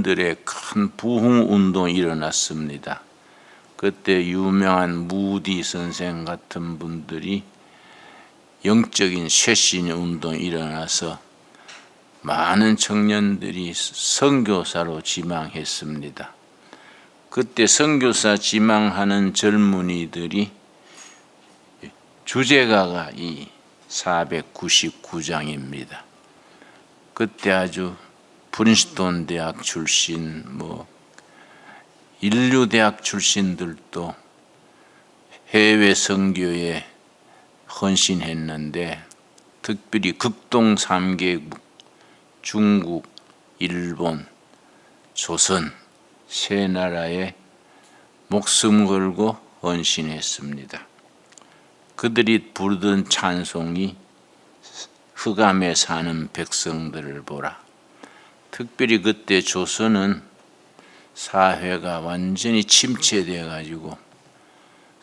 청년들의 큰 부흥 운동이 일어났습니다. 그때 유명한 무디 선생 같은 분들이 영적인 쇄신 운동이 일어나서 많은 청년들이 선교사로 지망했습니다. 그때 선교사 지망하는 젊은이들이 주제가가 이 499장입니다. 그때 아주 프린스턴 대학 출신, 인류 대학 출신들도 해외 선교에 헌신했는데, 특별히 극동 3개국, 중국, 일본, 조선 세 나라에 목숨 걸고 헌신했습니다. 그들이 부르던 찬송이 흑암에 사는 백성들을 보라. 특별히 그때 조선은 사회가 완전히 침체되어 가지고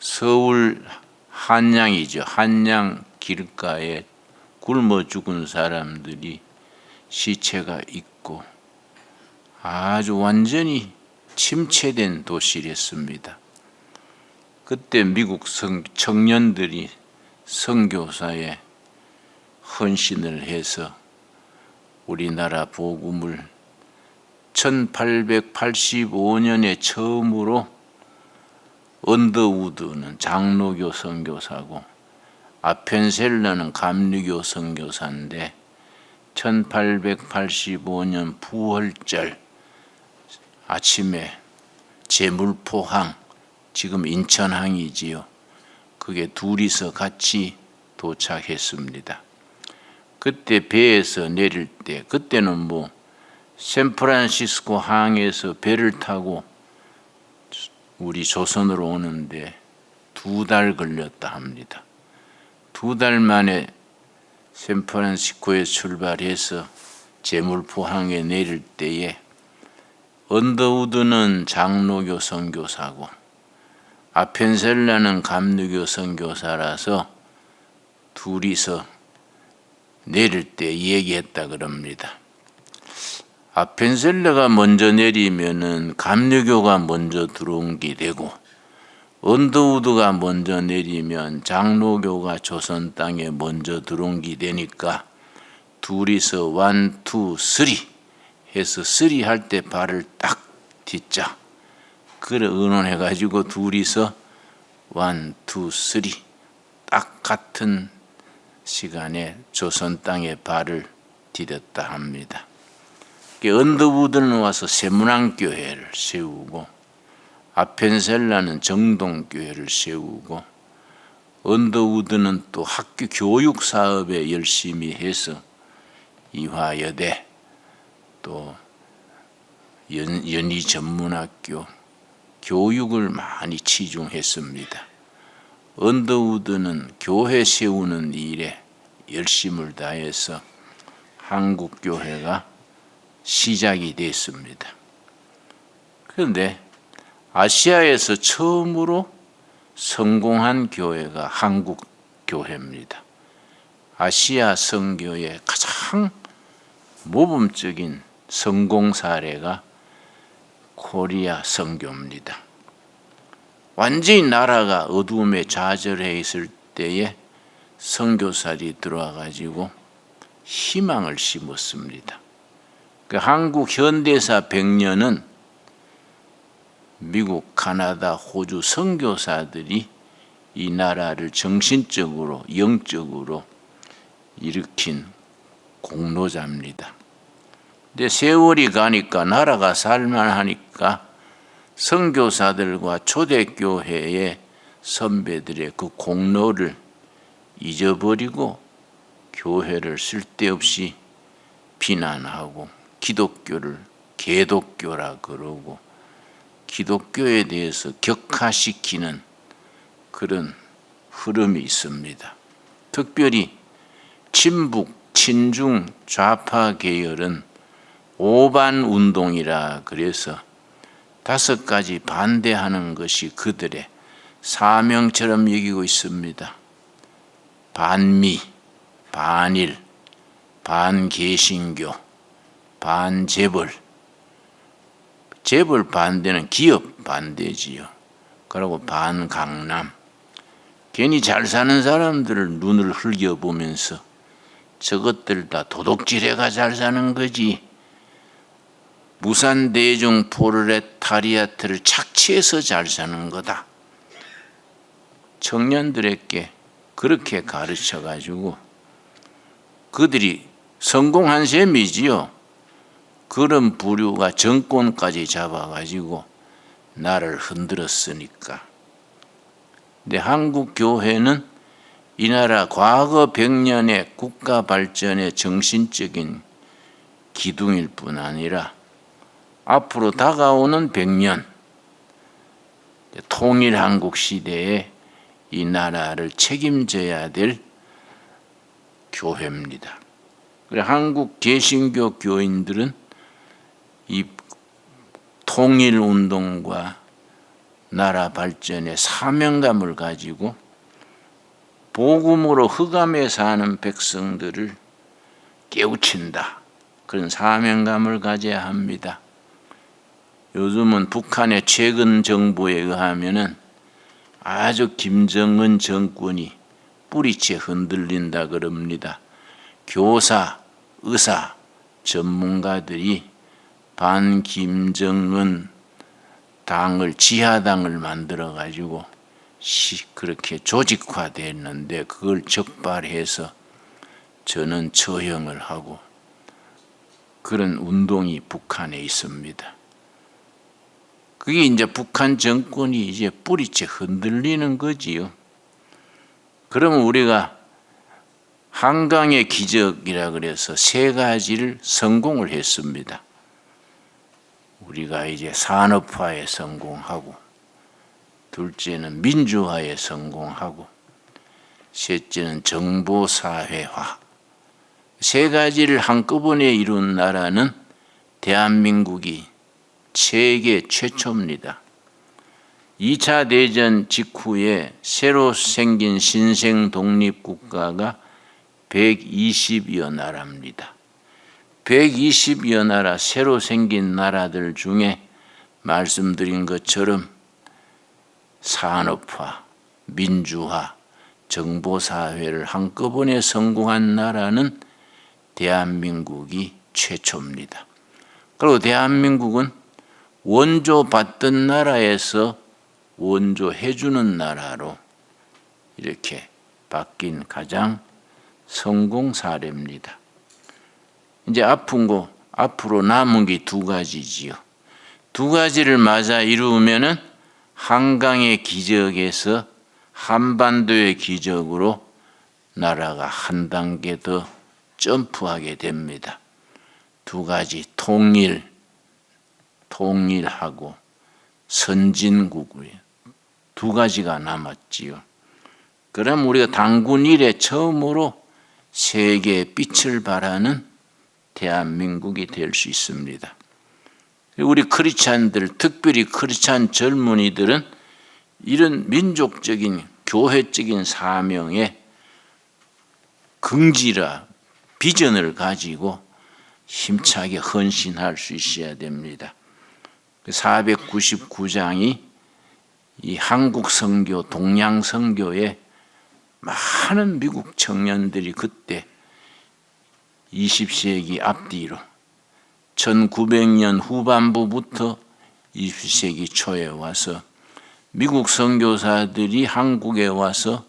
서울 한양이죠. 한양 길가에 굶어 죽은 사람들이 시체가 있고 아주 완전히 침체된 도시였습니다. 그때 미국 청년들이 선교사에 헌신을 해서 우리나라 복음을 1885년에 처음으로 언더우드는 장로교 선교사고 아펜셀러는 감리교 선교사인데 1885년 부활절 아침에 제물포항, 지금 인천항이지요. 그게 둘이서 같이 도착했습니다. 그때 배에서 내릴 때, 그때는 샌프란시스코 항에서 배를 타고 우리 조선으로 오는데 2달 걸렸다 합니다. 2달 만에 샌프란시스코에 출발해서 제물포항에 내릴 때에 언더우드는 장로교 선교사고 아펜셀라는 감리교 선교사라서 둘이서 내릴 때 얘기했다 그럽니다. 아펜셀라가 먼저 내리면은 감리교가 먼저 들어온 게 되고 언더우드가 먼저 내리면 장로교가 조선 땅에 먼저 들어온 게 되니까 둘이서 1, 2, 3 해서 3 할 때 발을 딱 딛자. 그래 의논해가지고 둘이서 1, 2, 3 딱 같은 시간에 조선 땅에 발을 디뎠다 합니다. 언더우드는 와서 세문안교회를 세우고 아펜셀라는 정동교회를 세우고 언더우드는 또 학교 교육 사업에 열심히 해서 이화여대 또 연희전문학교 교육을 많이 치중했습니다. 언더우드는 교회 세우는 일에 열심을 다해서 한국교회가 시작이 됐습니다. 그런데 아시아에서 처음으로 성공한 교회가 한국교회입니다. 아시아 선교의 가장 모범적인 성공 사례가 코리아 선교입니다. 완전히 나라가 어두움에 좌절해 있을 때에 선교사들이 들어와 가지고 희망을 심었습니다. 그 한국 현대사 100년은 미국, 카나다, 호주 선교사들이 이 나라를 정신적으로, 영적으로 일으킨 공로자입니다. 근데 세월이 가니까 나라가 살만하니까 선교사들과 초대교회의 선배들의 그 공로를 잊어버리고 교회를 쓸데없이 비난하고 기독교를 개독교라 그러고 기독교에 대해서 격하시키는 그런 흐름이 있습니다. 특별히 친북, 친중, 좌파 계열은 오반 운동이라 그래서 5가지 반대하는 것이 그들의 사명처럼 여기고 있습니다. 반미, 반일, 반개신교, 반재벌, 재벌 반대는 기업 반대지요. 그리고 반강남. 괜히 잘 사는 사람들을 눈을 흘겨보면서 저것들 다 도둑질해가 잘 사는 거지. 무산 대중 프롤레타리아트를 착취해서 잘 사는 거다. 청년들에게 그렇게 가르쳐가지고 그들이 성공한 셈이지요. 그런 부류가 정권까지 잡아가지고 나를 흔들었으니까. 근데 한국 교회는 이 나라 과거 100년의 국가 발전의 정신적인 기둥일 뿐 아니라 앞으로 다가오는 100년 통일 한국 시대에 이 나라를 책임져야 될 교회입니다. 그래 한국 개신교 교인들은 이 통일 운동과 나라 발전의 사명감을 가지고 복음으로 흑암에 사는 백성들을 깨우친다. 그런 사명감을 가져야 합니다. 요즘은 북한의 최근 정보에 의하면은 아주 김정은 정권이 뿌리째 흔들린다 그럽니다. 교사, 의사, 전문가들이 반김정은 당을 지하당을 만들어 가지고 그렇게 조직화됐는데 그걸 적발해서 저는 처형을 하고 그런 운동이 북한에 있습니다. 그게 이제 북한 정권이 이제 뿌리째 흔들리는 거지요. 그러면 우리가 한강의 기적이라 그래서 세 가지를 성공을 했습니다. 우리가 이제 산업화에 성공하고, 둘째는 민주화에 성공하고, 셋째는 정보사회화. 세 가지를 한꺼번에 이룬 나라는 대한민국이 세계 최초입니다. 2차 대전 직후에 새로 생긴 신생 독립국가가 120여 나라입니다. 120여 나라 새로 생긴 나라들 중에 말씀드린 것처럼 산업화, 민주화, 정보사회를 한꺼번에 성공한 나라는 대한민국이 최초입니다. 그리고 대한민국은 원조 받던 나라에서 원조해주는 나라로 이렇게 바뀐 가장 성공 사례입니다. 이제 앞으로 남은 게 두 가지지요. 두 가지를 맞아 이루면은 한강의 기적에서 한반도의 기적으로 나라가 한 단계 더 점프하게 됩니다. 두 가지 통일하고 선진국이에요. 두 가지가 남았지요. 그럼 우리가 단군 이래 처음으로 세계의 빛을 발하는 대한민국이 될 수 있습니다. 우리 크리스찬들, 특별히 크리스찬 젊은이들은 이런 민족적인 교회적인 사명에 긍지라 비전을 가지고 힘차게 헌신할 수 있어야 됩니다. 499장이 이 한국 선교, 동양 선교에 많은 미국 청년들이 그때 20세기 앞뒤로 1900년 후반부부터 20세기 초에 와서 미국 선교사들이 한국에 와서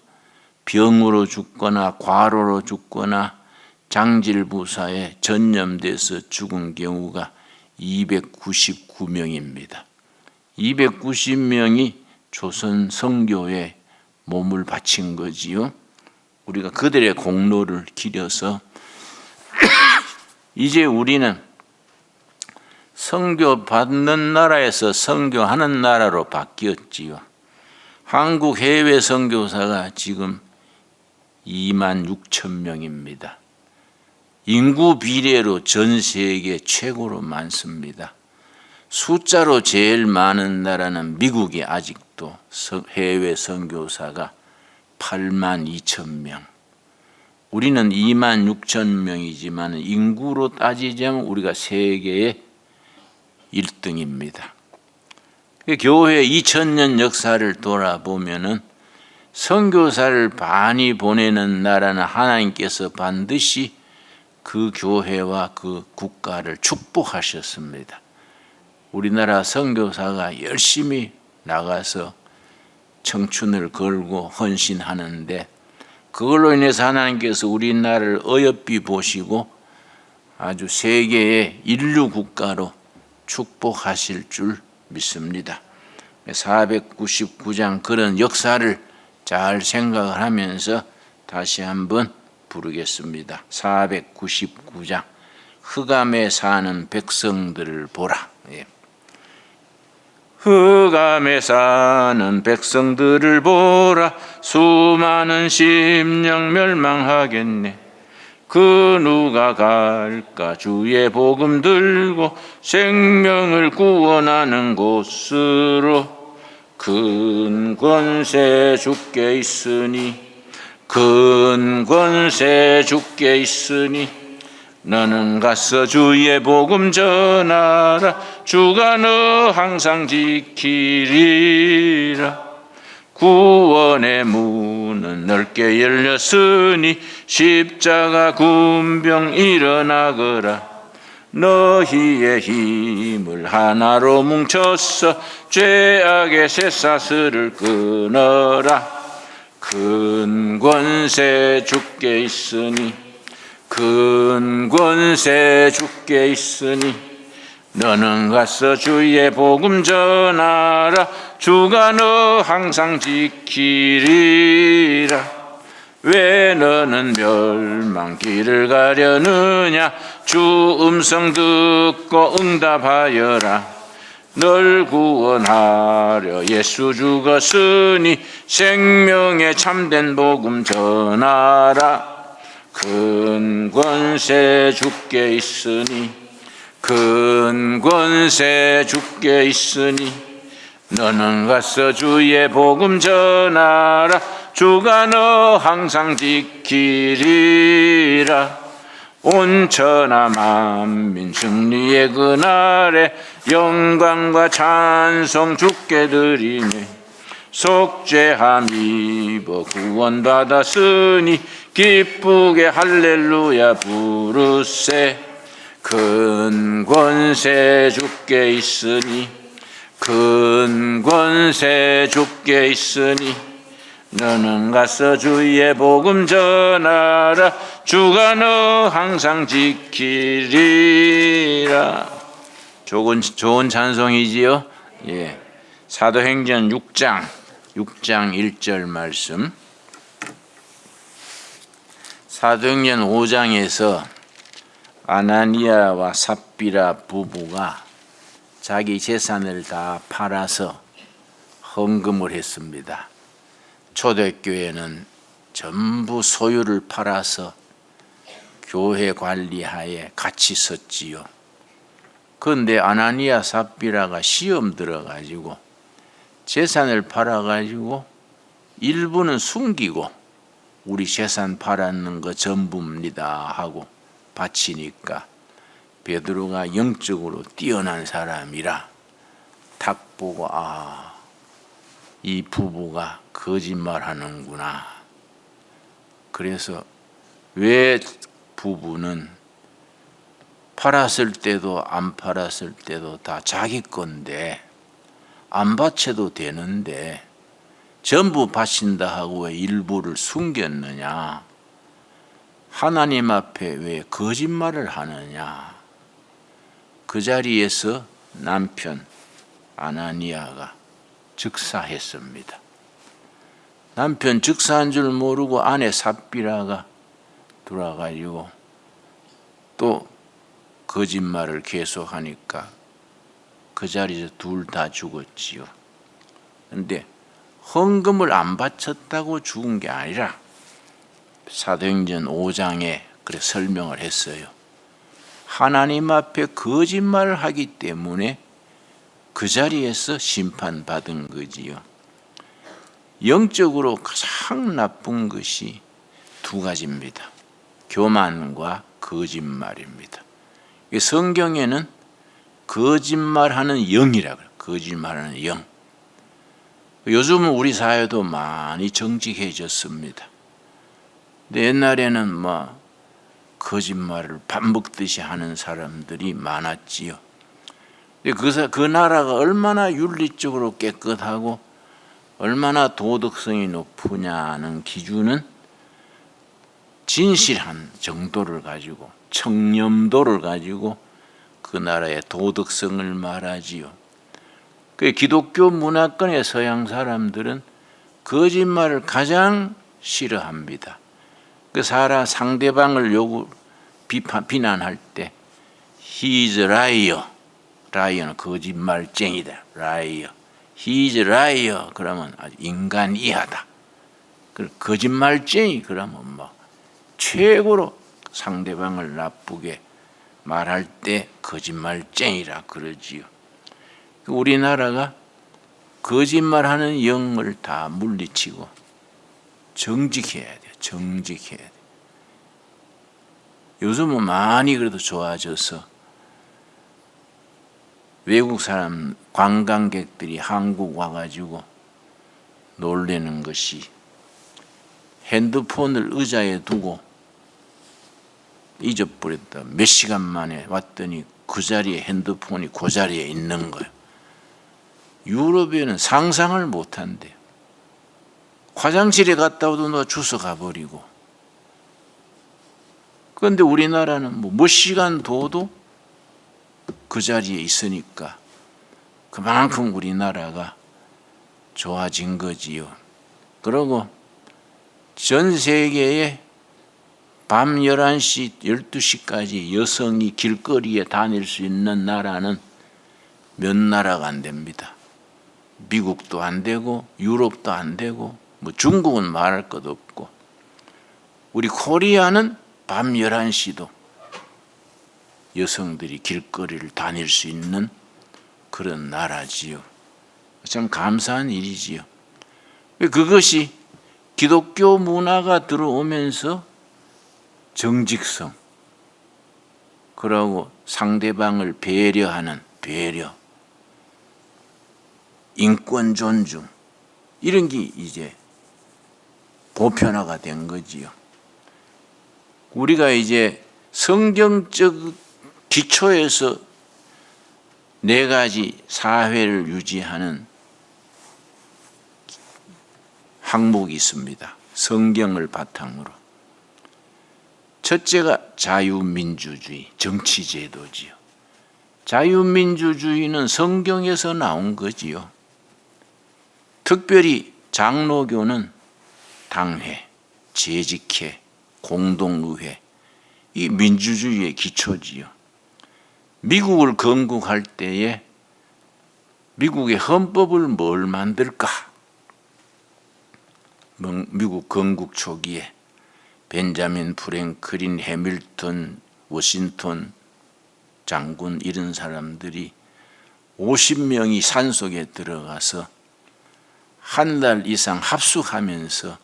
병으로 죽거나 과로로 죽거나 장질부사에 전염돼서 죽은 경우가 299명입니다. 290명이 조선 선교에 몸을 바친 거지요. 우리가 그들의 공로를 기려서 이제 우리는 선교 받는 나라에서 선교하는 나라로 바뀌었지요. 한국 해외 선교사가 지금 26,000명입니다. 인구 비례로 전 세계 최고로 많습니다. 숫자로 제일 많은 나라는 미국이 아직도 해외 선교사가 82,000명. 우리는 26,000명이지만 인구로 따지자면 우리가 세계의 1등입니다. 교회 2000년 역사를 돌아보면은 선교사를 많이 보내는 나라는 하나님께서 반드시 그 교회와 그 국가를 축복하셨습니다. 우리나라 선교사가 열심히 나가서 청춘을 걸고 헌신하는데 그걸로 인해서 하나님께서 우리나라를 어여삐 보시고 아주 세계의 인류 국가로 축복하실 줄 믿습니다. 499장 그런 역사를 잘 생각을 하면서 다시 한번 부르겠습니다. 499장 흑암에 사는 백성들을 보라. 흑암에 사는 백성들을 보라. 수많은 심령 멸망하겠네. 그 누가 갈까 주의 복음 들고 생명을 구원하는 곳으로. 큰 권세 주께 있으니 큰 권세 주께 있으니 너는 가서 주의 복음 전하라. 주가 너 항상 지키리라. 구원의 문은 넓게 열렸으니 십자가 군병 일어나거라. 너희의 힘을 하나로 뭉쳐서 죄악의 쇠사슬을 끊어라. 큰 권세 주께 있으니 큰 권세 주께 있으니 너는 가서 주의 복음 전하라. 주가 너 항상 지키리라. 왜 너는 멸망길을 가려느냐. 주 음성 듣고 응답하여라. 널 구원하려 예수 죽었으니 생명의 참된 복음 전하라. 큰 권세 주께 있으니 큰 권세 주께 있으니 너는 가서 주의 복음 전하라. 주가 너 항상 지키리라. 온 천하 만민 승리의 그날에 영광과 찬송 주께 드리네. 속죄함 입어 구원받았으니 기쁘게 할렐루야 부르세. 큰 권세 주께 있으니 큰 권세 주께 있으니 너는 가서 주의 복음 전하라. 주가 너 항상 지키리라. 좋은 찬송이지요. 예. 사도행전 6장 1절 말씀. 사도행전 5장에서 아나니아와 삽비라 부부가 자기 재산을 다 팔아서 헌금을 했습니다. 초대교회는 전부 소유를 팔아서 교회 관리하에 같이 섰지요. 그런데 아나니아 삽비라가 시험 들어가지고 재산을 팔아가지고 일부는 숨기고 우리 재산 팔았는 거 전부입니다 하고 바치니까 베드로가 영적으로 뛰어난 사람이라 딱 보고 이 부부가 거짓말하는구나. 그래서 왜 부부는 팔았을 때도 안 팔았을 때도 다 자기 건데 안 바쳐도 되는데 전부 바친다 하고 왜 일부를 숨겼느냐. 하나님 앞에 왜 거짓말을 하느냐. 그 자리에서 남편 아나니아가 즉사했습니다. 남편 즉사한 줄 모르고 아내 삽비라가 돌아가지고 또 거짓말을 계속하니까 그 자리에서 둘 다 죽었지요. 그런데 헌금을 안 바쳤다고 죽은 게 아니라 사도행전 5장에 그래 설명을 했어요. 하나님 앞에 거짓말을 하기 때문에 그 자리에서 심판받은 거지요. 영적으로 가장 나쁜 것이 두 가지입니다. 교만과 거짓말입니다. 성경에는 거짓말하는 영이라 그래요. 거짓말하는 영. 요즘은 우리 사회도 많이 정직해졌습니다. 근데 옛날에는 거짓말을 밥 먹듯이 하는 사람들이 많았지요. 근데 그 나라가 얼마나 윤리적으로 깨끗하고 얼마나 도덕성이 높으냐는 기준은 진실한 정도를 가지고, 청렴도를 가지고 그 나라의 도덕성을 말하지요. 그 기독교 문화권의 서양 사람들은 거짓말을 가장 싫어합니다. 그 상대방을 비난할 때 He is a liar. 라이어는 거짓말쟁이다. 라이어. He is a liar. 그러면 아주 인간 이하다. 거짓말쟁이 그러면 최고로 상대방을 나쁘게 말할 때 거짓말쟁이라 그러지요. 우리나라가 거짓말하는 영을 다 물리치고 정직해야 돼요. 정직해야 돼요. 요즘은 많이 그래도 좋아져서 외국 사람 관광객들이 한국 와가지고 놀라는 것이 핸드폰을 의자에 두고 잊어버렸다. 몇 시간 만에 왔더니 그 자리에 핸드폰이 그 자리에 있는 거예요. 유럽에는 상상을 못한대요. 화장실에 갔다 오도 누가 주워 가버리고. 그런데 우리나라는 몇 시간 둬도 그 자리에 있으니까 그만큼 우리나라가 좋아진 거지요. 그리고 전 세계에 밤 11시, 12시까지 여성이 길거리에 다닐 수 있는 나라는 몇 나라가 안 됩니다. 미국도 안 되고 유럽도 안 되고 중국은 말할 것 없고, 우리 코리아는 밤 11시도 여성들이 길거리를 다닐 수 있는 그런 나라지요. 참 감사한 일이지요. 그것이 기독교 문화가 들어오면서 정직성, 그러고 상대방을 배려하는 배려, 인권 존중, 이런 게 이제 보편화가 된 거지요. 우리가 이제 성경적 기초에서 4가지 사회를 유지하는 항목이 있습니다. 성경을 바탕으로. 첫째가 자유민주주의, 정치제도지요. 자유민주주의는 성경에서 나온 거지요. 특별히 장로교는 당회, 재직회, 공동의회, 이 민주주의의 기초지요. 미국을 건국할 때에 미국의 헌법을 뭘 만들까? 미국 건국 초기에 벤자민 프랭클린, 해밀턴, 워싱턴 장군 이런 사람들이 50명이 산속에 들어가서 한 달 이상 합숙하면서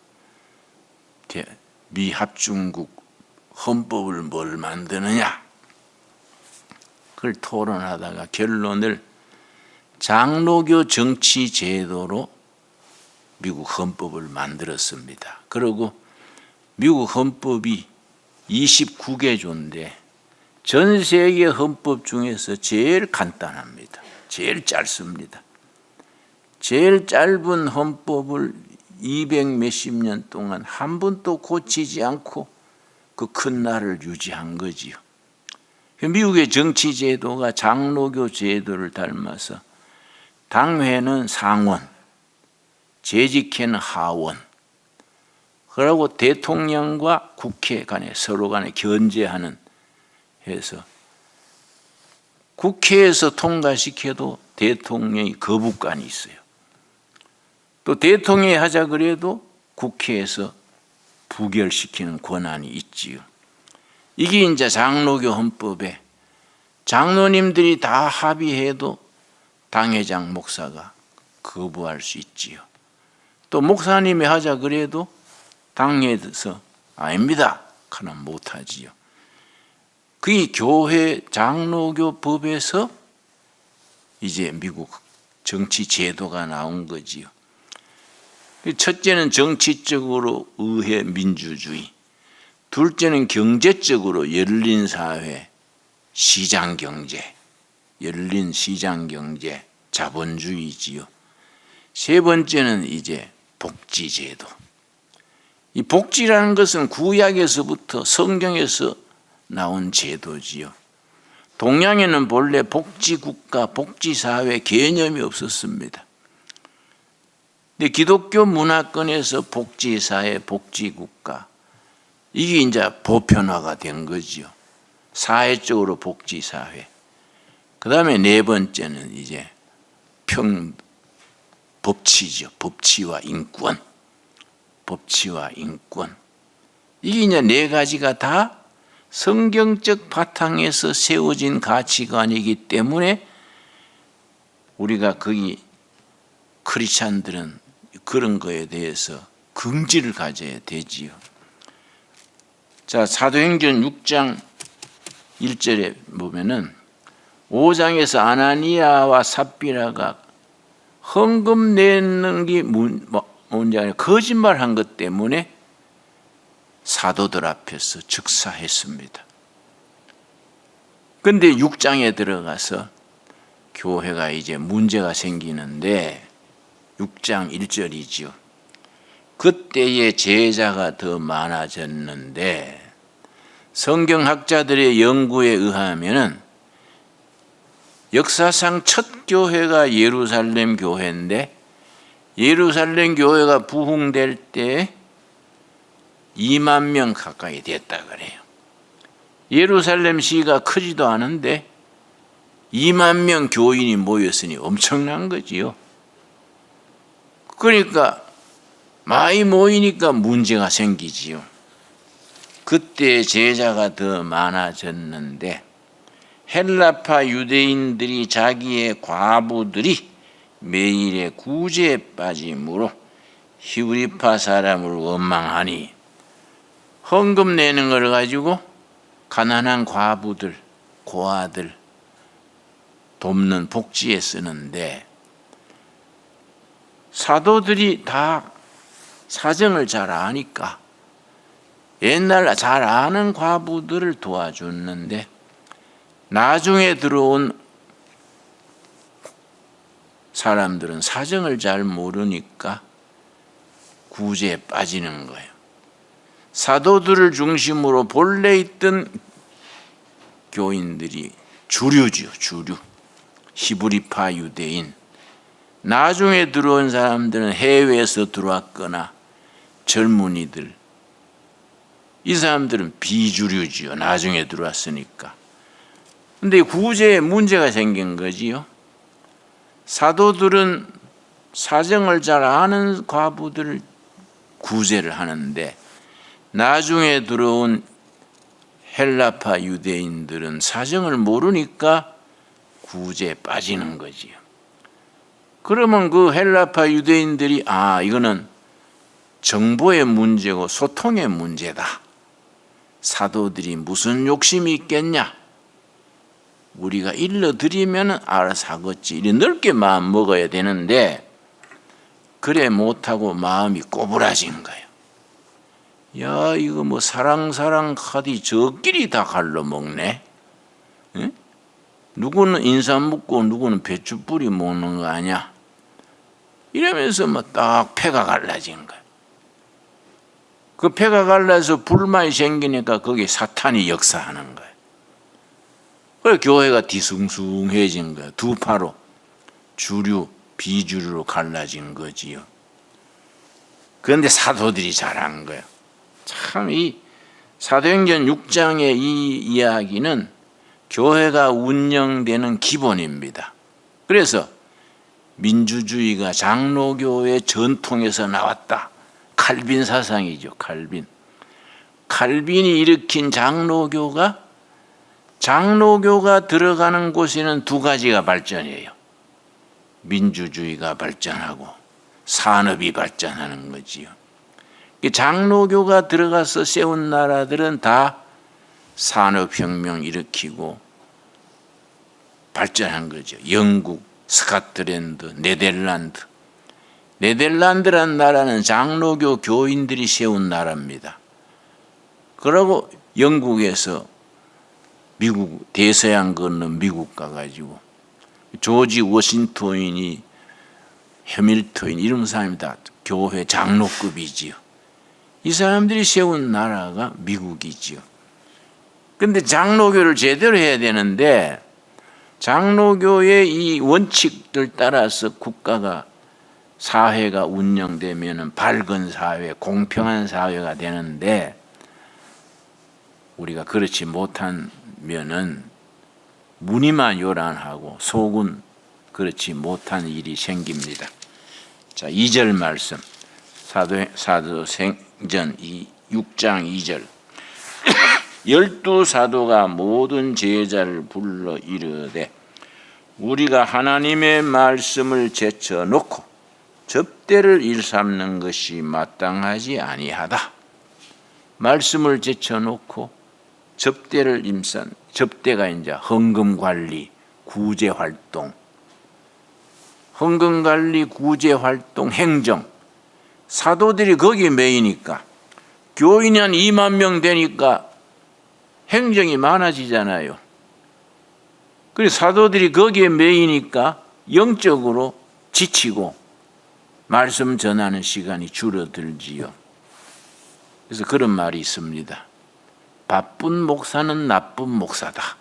미 합중국 헌법을 뭘 만드느냐, 그걸 토론하다가 결론을 장로교 정치 제도로 미국 헌법을 만들었습니다. 그리고 미국 헌법이 29개조인데 전 세계 헌법 중에서 제일 간단합니다. 제일 짧습니다. 제일 짧은 헌법을 200 몇십 년 동안 한 번도 고치지 않고 그 큰 나라를 유지한 거지요. 미국의 정치 제도가 장로교 제도를 닮아서 당회는 상원, 재직회는 하원, 그리고 대통령과 국회 간에 서로 간에 견제하는 해서 국회에서 통과시켜도 대통령이 거부권이 있어요. 또 대통령이 하자 그래도 국회에서 부결시키는 권한이 있지요. 이게 이제 장로교 헌법에 장로님들이 다 합의해도 당회장 목사가 거부할 수 있지요. 또 목사님이 하자 그래도 당회에서 아닙니다 하면 못하지요. 그게 교회 장로교 법에서 이제 미국 정치 제도가 나온 거지요. 첫째는 정치적으로 의회 민주주의, 둘째는 경제적으로 열린 사회, 시장 경제, 열린 시장 경제, 자본주의지요. 세 번째는 이제 복지제도. 이 복지라는 것은 구약에서부터 성경에서 나온 제도지요. 동양에는 본래 복지국가, 복지사회 개념이 없었습니다. 근데 기독교 문화권에서 복지사회, 복지국가, 이게 이제 보편화가 된 거지요. 사회적으로 복지사회. 그 다음에 네 번째는 이제 법치죠. 법치와 인권. 법치와 인권. 이게 이제 네 가지가 다 성경적 바탕에서 세워진 가치관이기 때문에 우리가 거기 크리스찬들은 그런 거에 대해서 긍지를 가져야 되지요. 자, 사도행전 6장 1절에 보면은 5장에서 아나니아와 삽비라가 헌금 내는 게 뭔지 아니라 거짓말한 것 때문에 사도들 앞에서 즉사했습니다. 그런데 6장에 들어가서 교회가 이제 문제가 생기는데 6장 1절이지요. 그때의 제자가 더 많아졌는데 성경학자들의 연구에 의하면은 역사상 첫 교회가 예루살렘 교회인데 예루살렘 교회가 부흥될 때 2만 명 가까이 됐다 그래요. 예루살렘 시가 크지도 않은데 2만 명 교인이 모였으니 엄청난 거지요. 그러니까 많이 모이니까 문제가 생기지요. 그때 제자가 더 많아졌는데 헬라파 유대인들이 자기의 과부들이 매일의 구제에 빠짐으로 히브리파 사람을 원망하니 헌금 내는 걸 가지고 가난한 과부들, 고아들 돕는 복지에 쓰는데 사도들이 다 사정을 잘 아니까 옛날 잘 아는 과부들을 도와줬는데 나중에 들어온 사람들은 사정을 잘 모르니까 구제에 빠지는 거예요. 사도들을 중심으로 본래 있던 교인들이 주류지요, 주류. 히브리파 유대인. 나중에 들어온 사람들은 해외에서 들어왔거나 젊은이들. 이 사람들은 비주류지요. 나중에 들어왔으니까. 근데 구제에 문제가 생긴 거지요. 사도들은 사정을 잘 아는 과부들을 구제를 하는데 나중에 들어온 헬라파 유대인들은 사정을 모르니까 구제에 빠지는 거지요. 그러면 그 헬라파 유대인들이 이거는 정보의 문제고 소통의 문제다. 사도들이 무슨 욕심이 있겠냐? 우리가 일러드리면 알아서 하겠지. 이렇게 넓게 마음 먹어야 되는데 그래 못하고 마음이 꼬부라진 거예요. 야, 이거 뭐 사랑 카디 저끼리 다 갈로 먹네. 응? 누구는 인삼 먹고 누구는 배추 뿌리 먹는 거 아니야? 이러면서 뭐 딱 패가 갈라진 거예요. 그 패가 갈라서 불만이 생기니까 거기에 사탄이 역사하는 거예요. 그래서 교회가 뒤숭숭해진 거예요. 두 파로 주류, 비주류로 갈라진 거지요. 그런데 사도들이 잘한 거예요. 참 이 사도행전 6장의 이 이야기는 교회가 운영되는 기본입니다. 그래서 민주주의가 장로교의 전통에서 나왔다. 칼빈 사상이죠. 칼빈이 일으킨 장로교가 들어가는 곳에는 두 가지가 발전해요. 민주주의가 발전하고 산업이 발전하는 거지요. 장로교가 들어가서 세운 나라들은 다 산업혁명 일으키고 발전한 거죠. 영국, 스코틀랜드, 네덜란드. 네덜란드란 나라는 장로교 교인들이 세운 나라입니다. 그러고 영국에서 미국 대서양 건너 미국 가가지고 조지 워싱턴이 해밀턴 이런 사람이 다 교회 장로급이지요. 이 사람들이 세운 나라가 미국이지요. 근데 장로교를 제대로 해야 되는데 장로교의 이 원칙들 따라서 국가가 사회가 운영되면 밝은 사회, 공평한 사회가 되는데 우리가 그렇지 못하면은 무늬만 요란하고 속은 그렇지 못한 일이 생깁니다. 자, 2절 말씀. 사도행전 6장 2절. 12사도가 모든 제자를 불러 이르되 우리가 하나님의 말씀을 제쳐놓고 접대를 일삼는 것이 마땅하지 아니하다. 말씀을 제쳐놓고 접대를 임산. 접대가 이제 헌금관리, 구제활동, 헌금관리, 구제활동, 행정. 사도들이 거기에 매이니까 교인이 한 2만 명 되니까 행정이 많아지잖아요. 그래서 사도들이 거기에 매이니까 영적으로 지치고 말씀 전하는 시간이 줄어들지요. 그래서 그런 말이 있습니다. 바쁜 목사는 나쁜 목사다.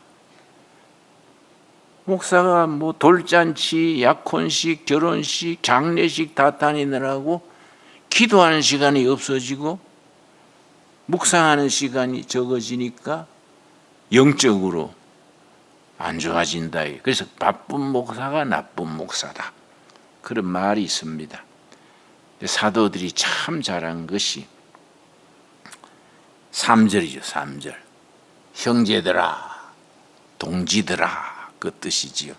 목사가 뭐 돌잔치, 약혼식, 결혼식, 장례식 다 다니느라고 기도하는 시간이 없어지고 묵상하는 시간이 적어지니까 영적으로 안 좋아진다. 그래서 바쁜 목사가 나쁜 목사다. 그런 말이 있습니다. 사도들이 참 잘한 것이 3절이죠. 3절. 형제들아, 동지들아, 그 뜻이지요.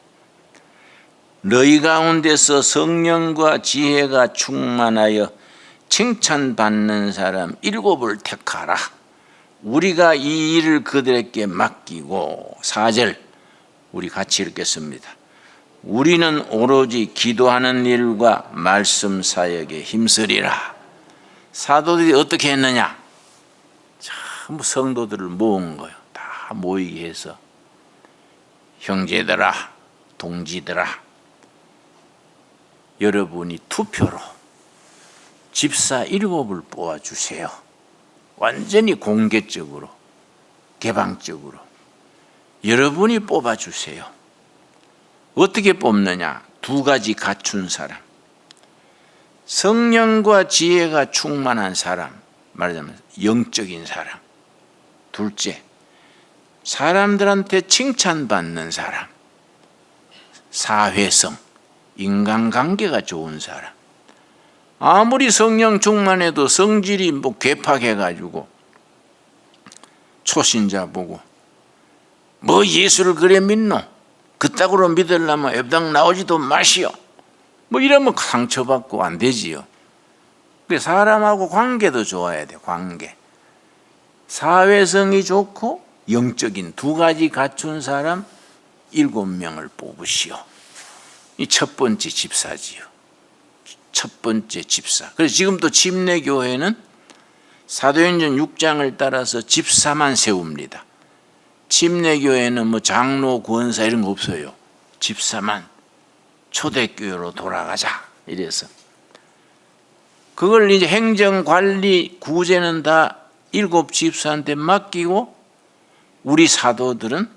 너희 가운데서 성령과 지혜가 충만하여 칭찬받는 사람 7을 택하라. 우리가 이 일을 그들에게 맡기고. 4절 우리 같이 읽겠습니다. 우리는 오로지 기도하는 일과 말씀 사역에 힘쓰리라. 사도들이 어떻게 했느냐? 전부 성도들을 모은 거예요. 다 모이게 해서 형제들아, 동지들아, 여러분이 투표로 집사 7을 뽑아주세요. 완전히 공개적으로, 개방적으로 여러분이 뽑아주세요. 어떻게 뽑느냐? 2가지 갖춘 사람, 성령과 지혜가 충만한 사람, 말하자면 영적인 사람. 둘째, 사람들한테 칭찬받는 사람, 사회성, 인간관계가 좋은 사람. 아무리 성령 충만해도 성질이 뭐 괴팍해가지고 초신자 보고 뭐 예수를 그래 믿노? 그따구로 믿으려면 예배당 나오지도 마시오. 뭐 이러면 상처받고 안 되지요. 사람하고 관계도 좋아야 돼. 관계. 사회성이 좋고 영적인 2가지 갖춘 사람 7명을 뽑으시오. 이 첫 번째 집사지요. 첫 번째 집사. 그래서 지금도 침례교회는 사도행전 6장을 따라서 집사만 세웁니다. 침례교회는 뭐 장로, 권사 이런 거 없어요. 집사만. 초대교회로 돌아가자. 이래서. 그걸 이제 행정, 관리, 구제는 다 7 집사한테 맡기고 우리 사도들은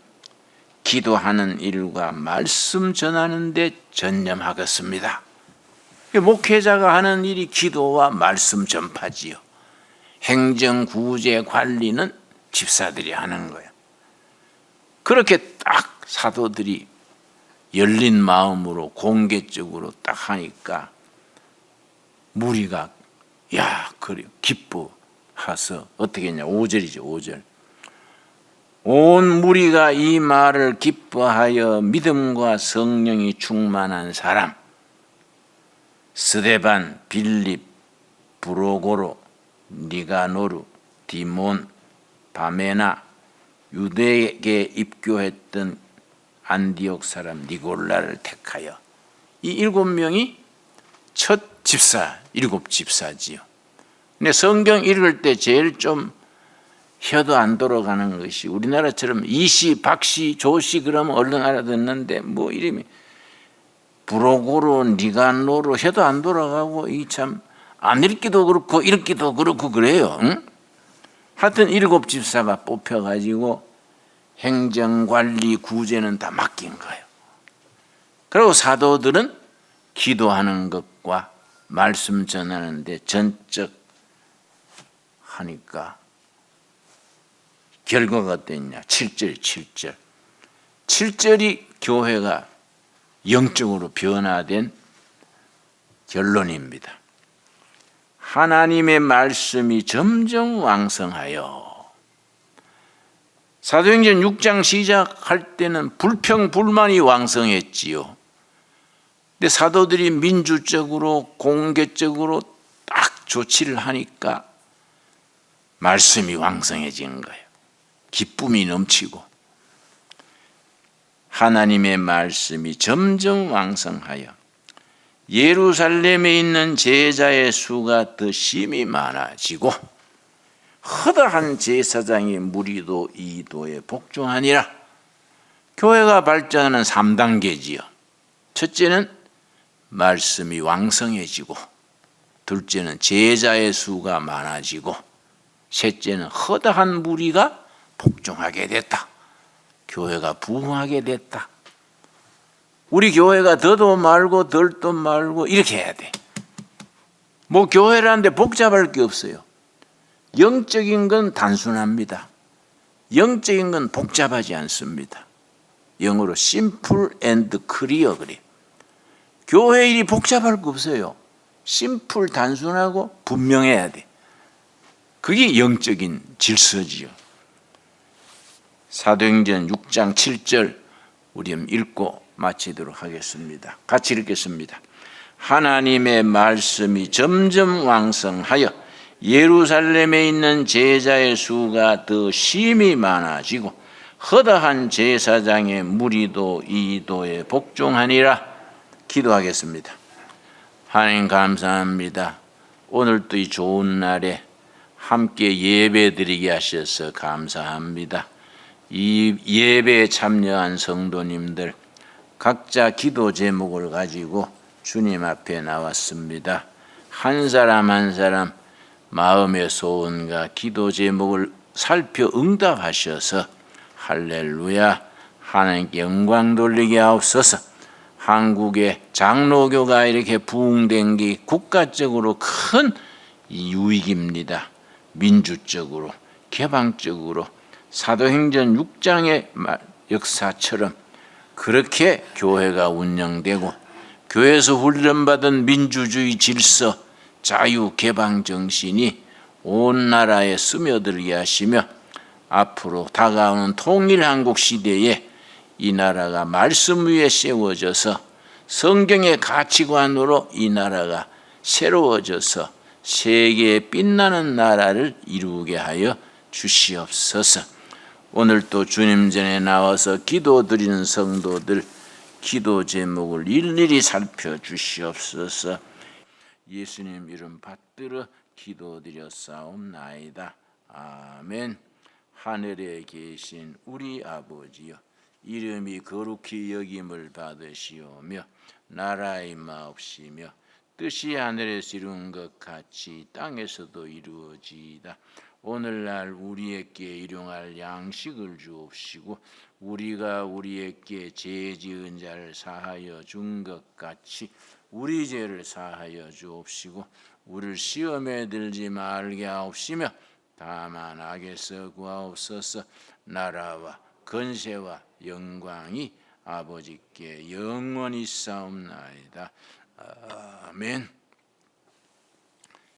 기도하는 일과 말씀 전하는 데 전념하겠습니다. 목회자가 하는 일이 기도와 말씀 전파지요. 행정, 구제, 관리는 집사들이 하는 거예요. 그렇게 딱 사도들이 열린 마음으로 공개적으로 딱 하니까 무리가 그래 기뻐해서 어떻게 했냐? 5절이죠. 5절. 온 무리가 이 말을 기뻐하여 믿음과 성령이 충만한 사람 스데반, 빌립, 브로고로, 니가노르, 디몬, 바메나, 유대에게 입교했던 안디옥 사람 니골라를 택하여 이 7명이 첫 집사, 7집사지요. 근데 성경 읽을 때 제일 좀 혀도 안 돌아가는 것이 우리나라처럼 이씨, 박씨, 조씨 그러면 얼른 알아듣는데 뭐 이름이 브로고로, 니간로로 혀도 안 돌아가고 이 참 안 읽기도 그렇고 읽기도 그렇고 그래요. 응? 하여튼 7집사가 뽑혀가지고 행정관리, 구제는 다 맡긴 거예요. 그리고 사도들은 기도하는 것과 말씀 전하는데 전적 하니까 결과가 어땠냐? 7절. 7절이 교회가 영적으로 변화된 결론입니다. 하나님의 말씀이 점점 왕성하여. 사도행전 6장 시작할 때는 불평불만이 왕성했지요. 근데 사도들이 민주적으로 공개적으로 딱 조치를 하니까 말씀이 왕성해지는 거예요. 기쁨이 넘치고 하나님의 말씀이 점점 왕성하여 예루살렘에 있는 제자의 수가 더 심히 많아지고 허다한 제사장의 무리도 이도에 복종하니라. 교회가 발전하는 3단계지요. 첫째는 말씀이 왕성해지고, 둘째는 제자의 수가 많아지고, 셋째는 허다한 무리가 복종하게 됐다. 교회가 부흥하게 됐다. 우리 교회가 더도 말고 덜도 말고 이렇게 해야 돼. 뭐 교회라는데 복잡할 게 없어요. 영적인 건 단순합니다. 영적인 건 복잡하지 않습니다. 영어로 simple and clear 그래. 교회 일이 복잡할 거 없어요. 심플, 단순하고 분명해야 돼. 그게 영적인 질서지요. 사도행전 6장 7절 우리 읽고 마치도록 하겠습니다. 같이 읽겠습니다. 하나님의 말씀이 점점 왕성하여 예루살렘에 있는 제자의 수가 더 심히 많아지고 허다한 제사장의 무리도 이도에 복종하니라. 기도하겠습니다. 하나님 감사합니다. 오늘도 이 좋은 날에 함께 예배드리게 하셔서 감사합니다. 이 예배에 참여한 성도님들 각자 기도 제목을 가지고 주님 앞에 나왔습니다. 한 사람 한 사람 마음의 소원과 기도 제목을 살펴 응답하셔서 할렐루야 하나님께 영광 돌리게 하옵소서. 한국의 장로교가 이렇게 부흥된 게 국가적으로 큰 유익입니다. 민주적으로 개방적으로 사도행전 6장의 역사처럼 그렇게 교회가 운영되고 교회에서 훈련받은 민주주의 질서, 자유, 개방 정신이 온 나라에 스며들게 하시며 앞으로 다가오는 통일 한국 시대에 이 나라가 말씀 위에 세워져서 성경의 가치관으로 이 나라가 새로워져서 세계에 빛나는 나라를 이루게 하여 주시옵소서. 오늘 또 주님 전에 나와서 기도드리는 성도들 기도 제목을 일일이 살펴주시옵소서. 예수님 이름 받들어 기도드렸사옵나이다. 아멘. 하늘에 계신 우리 아버지여, 이름이 거룩히 여김을 받으시오며 나라의 임하옵시며 뜻이 하늘에서 이룬 것 같이 땅에서도 이루어지이다. 오늘날 우리에게 일용할 양식을 주옵시고 우리가 우리에게 죄 지은 자를 사하여 준 것 같이 우리 죄를 사하여 주옵시고 우리를 시험에 들지 말게 하옵시며 다만 악에서 구하옵소서. 나라와 권세와 영광이 아버지께 영원히 싸움나이다. 아멘.